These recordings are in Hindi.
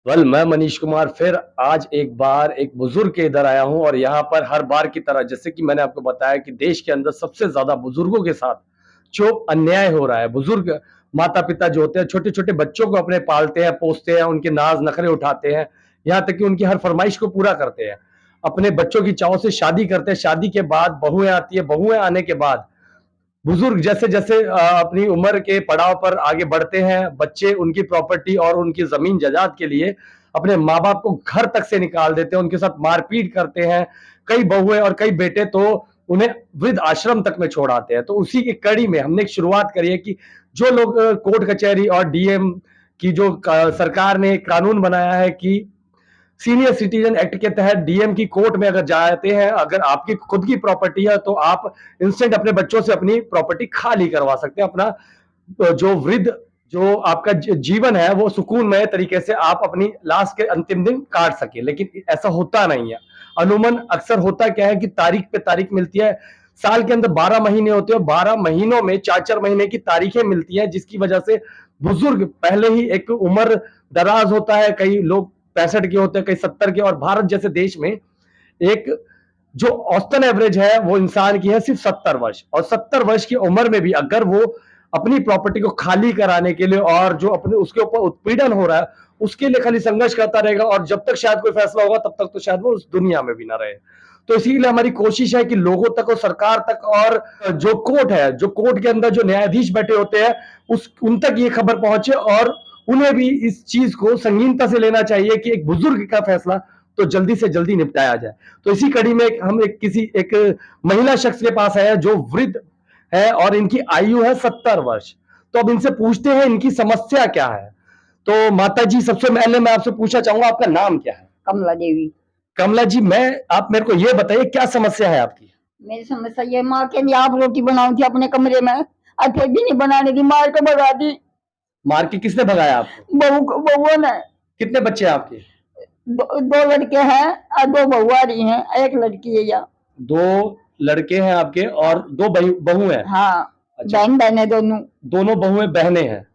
मैं मनीष कुमार फिर आज एक बार एक बुजुर्ग के इधर आया हूँ और यहाँ पर हर बार की तरह जैसे कि मैंने आपको बताया कि देश के अंदर सबसे ज्यादा बुजुर्गों के साथ जो अन्याय हो रहा है। बुजुर्ग माता पिता जो होते हैं छोटे छोटे बच्चों को अपने पालते हैं, पोसते हैं, उनके नाज नखरे उठाते हैं, यहाँ तक कि उनकी हर फरमाइश को पूरा करते हैं। अपने बच्चों की चाव से शादी करते हैं, शादी के बाद बहुएं आती है, बहुएं आने के बाद बुजुर्ग जैसे जैसे अपनी उम्र के पड़ाव पर आगे बढ़ते हैं, बच्चे उनकी प्रॉपर्टी और उनकी जमीन जायदाद के लिए अपने माँ बाप को घर तक से निकाल देते हैं, उनके साथ मारपीट करते हैं। कई बहुएं और कई बेटे तो उन्हें वृद्ध आश्रम तक में छोड़ आते हैं। तो उसी की कड़ी में हमने एक शुरुआत करी है कि जो लोग कोर्ट कचहरी और डीएम की जो सरकार ने कानून बनाया है कि सीनियर सिटीजन एक्ट के तहत डीएम की कोर्ट में अगर जाते हैं, अगर आपकी खुद की प्रॉपर्टी है तो आप इंस्टेंट अपने बच्चों से अपनी प्रॉपर्टी खाली करवा सकते हैं। अपना जो वृद्ध जो आपका जीवन है वो सुकूनमय तरीके से आप अपनी लास्ट के अंतिम दिन काट सके, लेकिन ऐसा होता नहीं है। अमूमन अक्सर होता क्या है कि तारीख पे तारीख मिलती है। साल के अंदर 12 महीने होते हैं, 12 महीनों में 4-4 महीने की तारीखें मिलती हैं, जिसकी वजह से बुजुर्ग पहले ही एक उम्र दराज होता है। कई लोग 65 के होते हैं, कई 70 के, और भारत जैसे देश में एक जो औसतन एवरेज है वो इंसान की है सिर्फ 70 वर्ष। और 70 वर्ष की उम्र में भी अगर वो अपनी प्रॉपर्टी को खाली कराने के लिए और जो अपने उसके ऊपर उत्पीड़न हो रहा है उसके लिए खाली संघर्ष करता रहेगा, और जब तक शायद कोई फैसला होगा तब तक तो शायद वो उस दुनिया में भी ना रहे। तो इसीलिए हमारी कोशिश है कि लोगों तक और सरकार तक और जो कोर्ट है, जो कोर्ट के अंदर जो न्यायाधीश बैठे होते हैं उस उन तक ये खबर पहुंचे, और उन्हें भी इस चीज को संगीनता से लेना चाहिए कि एक बुजुर्ग का फैसला तो जल्दी से जल्दी निपटाया जाए। तो इसी कड़ी में हम एक महिला शख्स के पास आए हैं जो वृद्ध है और इनकी आयु है 70 वर्ष। तो अब इनसे पूछते हैं इनकी समस्या क्या है। तो माता जी, सबसे पहले मैं आपसे पूछना चाहूंगा आपका नाम क्या है? कमला देवी। कमला जी, आप मेरे को ये बताइए क्या समस्या है आपकी? मेरी समस्या ये, माँ के लिए आप रोटी बनाई थी अपने कमरे में, और फिर भी नहीं बनाने दी, मार के भगा दी। मार के किसने भगाया आपको? बहू ने। कितने बच्चे हैं आपके? दो लड़के हैं और दो बहू आ रही हैं, एक लड़की है या। 2 लड़के हैं आपके और 2 बहू हैं? हाँ। अच्छा। बहन बहने दोनों। दोनों बहुएं बहनें हैं।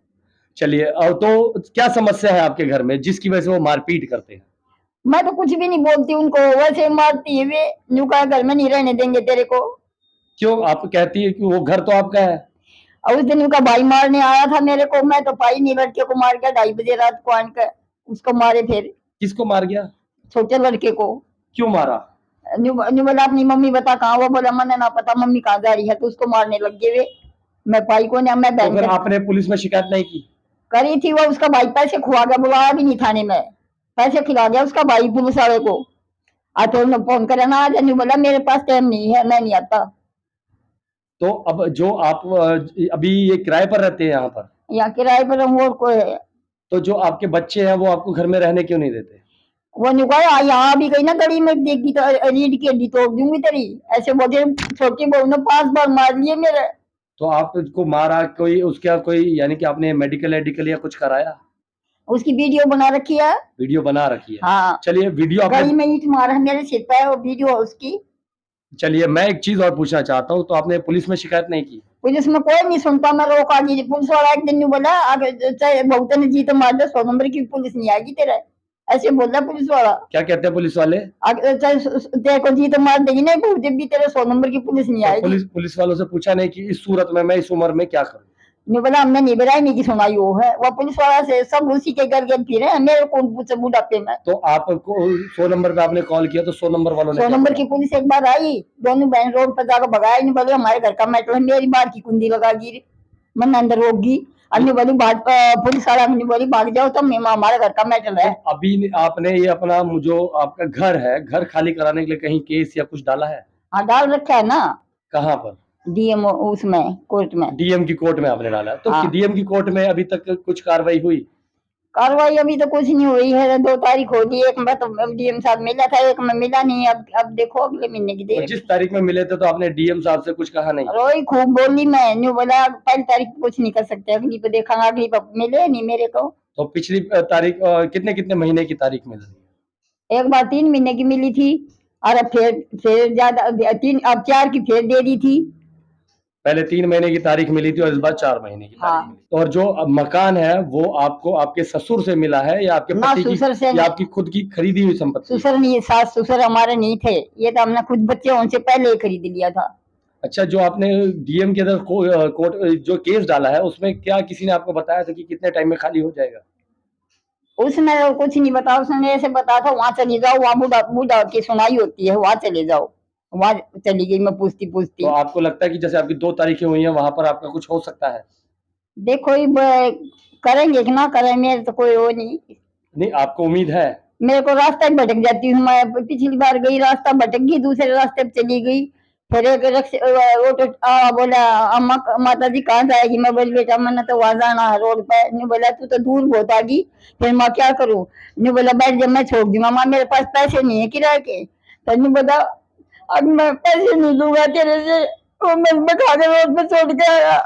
चलिए, और तो क्या समस्या है आपके घर में जिसकी वजह से वो मारपीट करते हैं? मैं तो कुछ भी नहीं बोलती उनको, वैसे मारती है वे। न्यू कहा घर में नहीं रहने देंगे तेरे को। क्यों आप कहती है कि वो घर तो आपका है? और उस दिन उनका भाई मारने आया था मेरे को, मैं तो पाई नहीं, लड़के को मार गया 2:30 रात को आन कर। उसको मारे फिर। किसको मार गया? छोटे लड़के को। क्यों मारा? न्यू बोला अपनी मम्मी बता कहाँ, वो बोला मैंने ना पता मम्मी कहाँ जा रही है, तो उसको मारने लग गए वे। मैं पाई को नहीं, मैं तो बहन फिर आपने पुलिस में शिकायत नहीं की? करी थी। वो उसका भाई पैसे खुआ गया, बुलाया भी नहीं थाने में, पैसे खिला गया उसका भाई पुलिस वाले को। आ तो फोन करे ना, आज न्यू बोला मेरे पास टाइम नहीं है, मैं नहीं आता। तो अब जो आप अभी ये किराए पर रहते हैं यहाँ पर? यहाँ किराए पर रहूं और कोई है। तो जो आपके बच्चे हैं वो आपको घर में रहने क्यों नहीं देते? वो न्यू कहा यहाँ भी गई ना गड़ी में देखी तो रीढ़ की हड्डी तोड़ दूंगी तेरी, ऐसे बोले। छोटी बहू ने 5 बार मार लिए मेरे। तो आपको मारा कोई, उसका कोई यानी कि आपने मेडिकल एडिकल या कुछ कराया? उसकी वीडियो बना रखी है। वीडियो बना रखी है? हाँ। चलिए, वीडियो गली आपने में ईंट मारा है मेरे सिर पे, वो वीडियो है उसकी। चलिए, मैं एक चीज और पूछना चाहता हूँ, तो आपने पुलिस में शिकायत नहीं की? पुलिस में कोई नहीं सुनता, मैं रोका दी। पुलिस वाला एक दिन न्यू बोला चाहे बहुत ने जी तो मार दे, 100 नंबर की पुलिस नहीं आएगी तेरे, ऐसे बोल रहा पुलिस वाला। क्या कहते हैं पुलिस वाले? चाहे तेरे को जी तो मार देगी नहीं, बहुत भी तेरे 100 नंबर की पुलिस नहीं तो आएगी। पुलिस वालों से पूछा नहीं कि इस सूरत में मैं इस उम्र में क्या करूं? न्यू बोला हमने नहीं बताई, नहीं की सुनाई वो है, वो पुलिस वाला से सब उसी के घर के फिरे हैं, मेरे को पूछे बुढ़ापे में। तो आपको 100 नंबर पे आपने कॉल किया तो 100 नंबर वालों ने 100 क्या नंबर बोला? की पुलिस एक बार आई, दोनों बहन रोड पर जाकर भगाया। नहीं बोले हमारे घर का मैटर है, मेरी बार की कुंडी लगा गिरी, मन अंदर होगी। अन्य बोली पुलिस वाला नहीं बोली भाग जाओ, तो हमारे घर का मैटर है। तो अभी आपने ये अपना जो आपका घर है, घर खाली कराने के लिए कहीं केस या कुछ डाला है? हाँ डाल रखा है ना। कहाँ पर? डीएम उसमें कोर्ट में। डीएम की कोर्ट में आपने डाला है? तो हाँ। डीएम की कोर्ट में अभी तक कुछ कार्रवाई हुई? कार्रवाई अभी तो कुछ नहीं हुई है, 2 तारीख होगी, एक में तो डीएम साहब मिला था, एक में मिला नहीं। अब देखो अगले महीने की तो देर। जिस तारीख में मिले थे तो आपने डीएम साहब से कुछ कहा नहीं? रोई खूब बोली, मैं न्यू बोला पहली तारीख को कुछ नहीं कर सकते, अगली पे देखा, अगली पे मिले नहीं मेरे को। तो पिछली तारीख कितने कितने महीने की तारीख मिल रही है? एक बार 3 महीने की मिली थी, और अब फिर ज्यादा 3, अब 4 की फिर दे दी थी। पहले 3 महीने की तारीख मिली थी और इस बार 4 महीने की तारीख हाँ। मिली। और जो अब मकान है वो आपको आपके ससुर से मिला है या आपके ना पति की ससुर से या आपकी खुद की खरीदी हुई संपत्ति है? ससुर नहीं, सास ससुर हमारे नहीं थे, ये तो हमने खुद बच्चे उनसे पहले ही खरीद लिया था। अच्छा, जो आपने डीएम के अंदर कोर्ट जो केस डाला है उसमें क्या किसी ने आपको बताया था कि कितने टाइम में खाली हो जाएगा? उसने कुछ नहीं बताया, उसने ऐसे बताया था वहां चली जाओ, वहां बुढ़ा बुढ़ा की सुनाई होती है, वहां चले जाओ। वहां चली गई मैं पूछती तो पूछती। आपको लगता है कि जैसे आपकी 2 तारीखें हुई हैं वहां पर आपका कुछ हो सकता है? देखो ये करेंगे कि ना करें, मेरे तो कोई वो नहीं। नहीं, आपको उम्मीद है? मेरे को रास्ता ही भटक जाती हूँ मैं, पिछली बार गई रास्ता भटक गई, दूसरे रास्ते पे चली गई। फिर एक ऑटो बोला अम्मा माता जी कहाँ जाएगी, मैं बोली बेटा मैंने तो वहां जाना है रोड पे। नहीं बोला तू तो दूर बहुत आ गई, फिर मैं क्या करूँ। नहीं बोला बैठ जब मैं छोड़ दूंगा, माँ मेरे पास पैसे नहीं है किराए के। तो नहीं बोला अब मैं पैसे नहीं दूंगा तेरे से, वो मैं बैठा के रोड पे छोड़ के आया।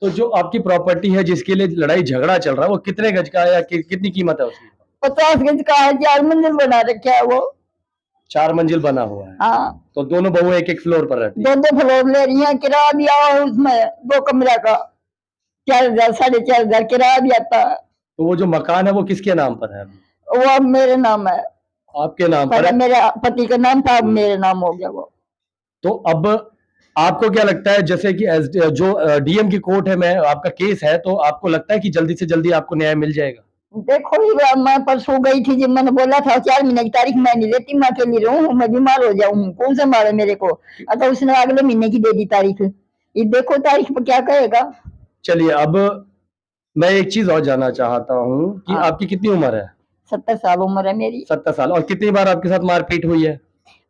तो जो आपकी प्रॉपर्टी है जिसके लिए लड़ाई झगड़ा चल रहा है वो कितने गज का है या कितनी कीमत है उसकी? 50 गज का है, 4 मंजिल बना रखा है वो। 4 मंजिल बना हुआ है। हाँ, तो दोनों बहू एक-एक फ्लोर पर रहती है। 2 फ्लोर ले रही है, किराया भी आओ उसमें 2 कमरे का 4,000 4,500 किराया भी आता है। तो वो जो मकान है वो किसके नाम पर है अभी? वो अब मेरे नाम है, आपके नाम पर पहले है। मेरे पति का नाम था, अब मेरे नाम हो गया वो। तो अब आपको क्या लगता है जैसे कि जो डीएम की कोर्ट है में आपका केस है तो आपको लगता है कि जल्दी से जल्दी आपको न्याय मिल जाएगा? देखो ये मैं परसों गई थी, जब मैंने बोला था 4 महीने की तारीख मैं नहीं लेती, मैं अकेली रहूं, मैं बीमार हो जाऊं, कौन संभाले मेरे को। अगर उसने अगले महीने की दे दी तारीख, ये देखो तारीख पर क्या कहेगा। चलिए, अब मैं एक चीज और जानना चाहता हूँ कि हाँ। आपकी कितनी उम्र है? 70 साल उम्र है मेरी। 70 साल। और कितनी बार आपके साथ मारपीट हुई है?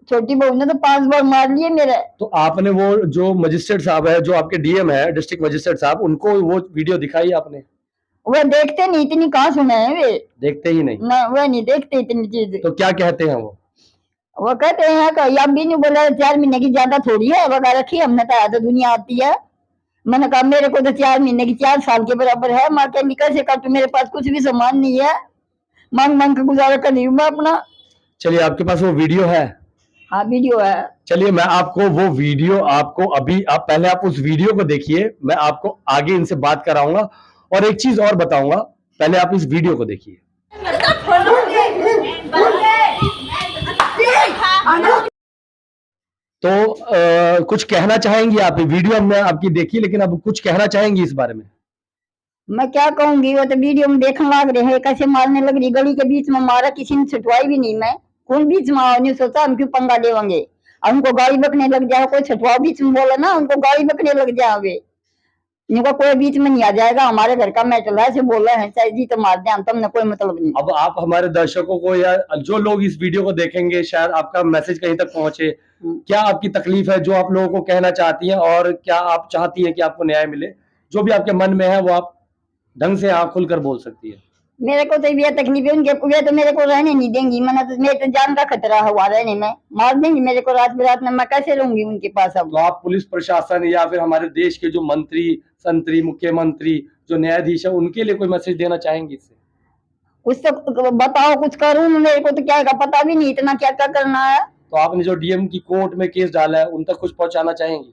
छोटी बहू ने तो 5 बार मार लिए मेरे। तो आपने वो जो मजिस्ट्रेट साहब है, जो आपके डीएम है, डिस्ट्रिक्ट मजिस्ट्रेट साहब, उनको वो वीडियो दिखाई आपने? वह देखते नहीं, इतनी कहाँ सुने हैं वे। देखते ही नहीं। ना वह नहीं देखते इतनी चीज। तो क्या कहते हैं वो कहते हैं कि अब भी नहीं बोला 4 महीने की ज्यादा थोड़ी है, बता रखी हमने तो, तो दुनिया आती है। मैंने कहा मेरे को तो 4 महीने की 4 साल के बराबर है, माँ के निकल से काटू, मेरे पास कुछ भी सामान नहीं है, मांग मांग के गुजारा कर रही हूँ मैं अपना। चलिए, आपके पास वो वीडियो है? हाँ वीडियो है। चलिए, मैं आपको वो वीडियो आपको अभी आप पहले आप उस वीडियो को देखिए, मैं आपको आगे इनसे बात कराऊंगा और एक चीज और बताऊंगा, पहले आप इस वीडियो को देखिए। तो कुछ कहना चाहेंगी आप? वीडियो हमने आपकी देखी, लेकिन अब कुछ कहना चाहेंगी इस बारे में? मैं क्या कहूंगी, वो तो वीडियो में देखने लग रहे हैं कैसे मारने लग रही, गली के बीच में मारा, किसी ने छुटवाई भी नहीं। मैं कौन बीच में आओ, नहीं सोचा हम क्यों पंगा लेवांगे, हमको गाड़ी बकने लग जाए, कोई छुटवाओ बीच में बोला ना उनको गाड़ी बकने लग जाओगे। इनको कोई बीच में नहीं आ जाएगा, हमारे घर का मैटर है, ऐसे बोल रहे हैं, चाहे जी तो मार दे, तुमने कोई मतलब नहीं। अब आप हमारे दर्शकों को या जो लोग इस वीडियो को देखेंगे, शायद आपका मैसेज कहीं तक पहुंचे। क्या आपकी तकलीफ है जो आप लोगों को कहना चाहती हैं और क्या आप चाहती हैं कि आपको न्याय मिले? जो भी आपके मन में है वो आप ढंग से आँख खुलकर बोल सकती है। मेरे को तो ये तकलीफ है, उनके वे तो मेरे को रहने नहीं देंगी, मैंने तो मेरे तो जान का खतरा हुआ रहने में, मार देंगी मेरे को रात बिरात में, मैं कैसे रहूंगी उनके पास। अब तो आप पुलिस प्रशासन या फिर हमारे देश के जो मंत्री संतरी मुख्यमंत्री जो न्यायाधीश है उनके लिए कोई मैसेज देना चाहेंगे इससे? कुछ तो बताओ, कुछ करूं, मेरे को तो क्या का पता भी नहीं, इतना क्या क्या करना है। तो आपने जो डीएम की कोर्ट में केस डाला है उन तक कुछ पहुंचाना चाहेंगी?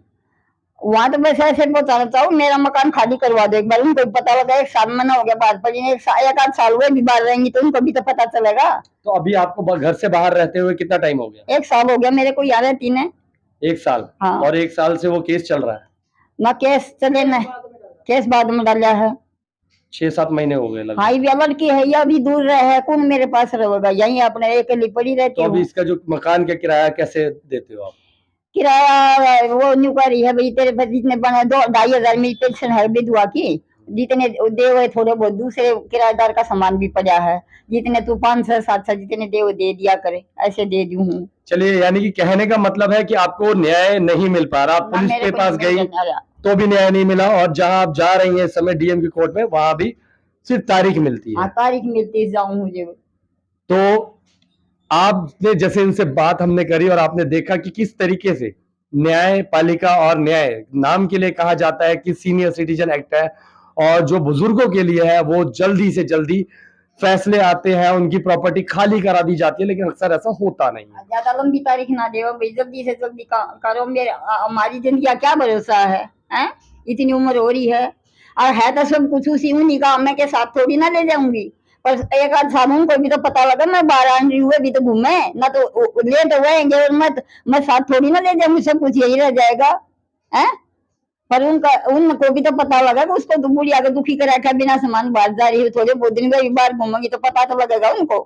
वहां तो बस ऐसे पहुंचाना चाहूँ, मेरा मकान खाली करवा दो एक बार, उनको पता लगा, 1 साल मना हो गया बात पर, एक आध साल हुए भी बाहर रहेंगी तो उनको भी तो पता चलेगा। तो अभी आपको घर से बाहर रहते हुए कितना टाइम हो गया? 1 साल हो गया मेरे को, यहाँ रहती ने। 1 साल? हाँ। और 1 साल से वो केस चल रहा है? ना केस चले न, केस बाद में डाला है। 6-7 महीने हो गए लगभग। हाँ ये लड़की है, या भी दूर रहे है, कौन मेरे पास रहेगा, यहीं अपने अकेली पड़ी रहती तो हूँ। अभी इसका जो मकान का किराया कैसे देते हो आप? किराया वो न्यू कर रही है भाई, तेरे पास जितने बने 2-2,500 मेरी पेंशन है विधवा की, जितने दे हुए थोड़े बहुत, दूसरे किराएदार का सामान भी पड़ा है, जितने तू 500-700 जितने दे वो दे दिया करे, ऐसे दे दूं हूँ। चलिए, यानी कि कहने का मतलब है कि आपको न्याय नहीं मिल पा रहा, आप पुलिस के पास गई तो भी न्याय नहीं मिला और जहां आप जा रही हैं इस समय डीएम की कोर्ट में वहां भी सिर्फ तारीख मिलती है। हाँ तारीख मिलती है, जाऊं मुझे। तो आपने जैसे इनसे बात हमने करी और आपने देखा कि किस तरीके से न्यायपालिका और न्याय नाम के लिए कहा जाता है कि सीनियर सिटीजन एक्ट है और जो बुजुर्गों के लिए है वो जल्दी से जल्दी फैसले आते हैं, उनकी प्रॉपर्टी खाली करा दी जाती है, लेकिन अक्सर ऐसा होता नहीं है। ज्यादा लंबी तारीख ना दे भाई, जल्दी से जल्दी करो, मेरे हमारी जिंदगी का क्या भरोसा है, हैं? इतनी उम्र हो रही है और है तो सब कुछ उसी उन्हीं का, मैं के साथ थोड़ी ना ले जाऊंगी। पर एक आध साबुन को भी तो पता लगा, मैं 12 हुए भी तो घूमे ना, तो ले तो गएंगे और मैं साथ थोड़ी ना ले जाऊंगी, सब कुछ यही रह जाएगा। है? पर उनको भी तो पता लगा कि उसको तो बुढ़िया के दुखी करा के बिना सामान बाहर जा रही है, थोड़े बहुत दिन में बाहर घूमेंगी तो पता तो लगेगा उनको।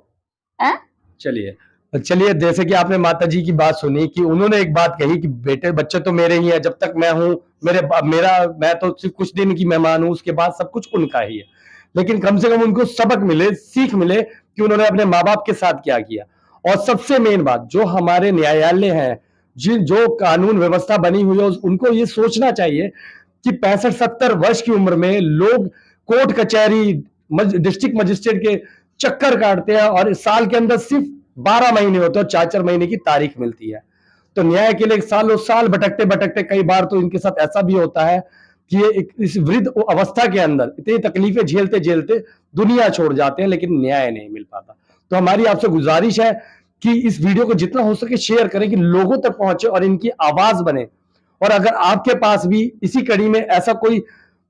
है? चलिए, चलिए, जैसे कि आपने माता जी की बात सुनी कि उन्होंने एक बात कही कि बेटे बच्चे तो मेरे ही हैं, जब तक मैं हूँ मैं तो सिर्फ कुछ दिन की मेहमान हूँ, उसके बाद सब कुछ उनका ही है। लेकिन कम से कम उनको सबक मिले, सीख मिले कि उन्होंने अपने माँ बाप के साथ क्या किया। और सबसे मेन बात, जो हमारे न्यायालय हैं, जो कानून व्यवस्था बनी हुई है, उनको ये सोचना चाहिए कि 65-70 वर्ष की उम्र में लोग कोर्ट कचहरी डिस्ट्रिक्ट मजिस्ट्रेट के चक्कर काटते हैं और इस साल के अंदर सिर्फ 12 महीने होते हैं, 4-4 महीने की तारीख मिलती है। तो न्याय के लिए सालों साल भटकते भटकते कई बार तो इनके साथ ऐसा भी होता है कि ये इस वृद्ध अवस्था के अंदर इतनी तकलीफें झेलते झेलते दुनिया छोड़ जाते हैं, लेकिन न्याय नहीं मिल पाता। तो हमारी आपसे गुजारिश है कि इस वीडियो को जितना हो सके शेयर करें कि लोगों तक पहुंचे और इनकी आवाज बने। और अगर आपके पास भी इसी कड़ी में ऐसा कोई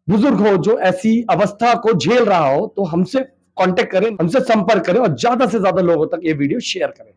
बुजुर्ग हो जो ऐसी अवस्था को झेल रहा हो, तो हमसे कांटेक्ट करें, हमसे संपर्क करें और ज्यादा से ज्यादा लोगों तक ये वीडियो शेयर करें।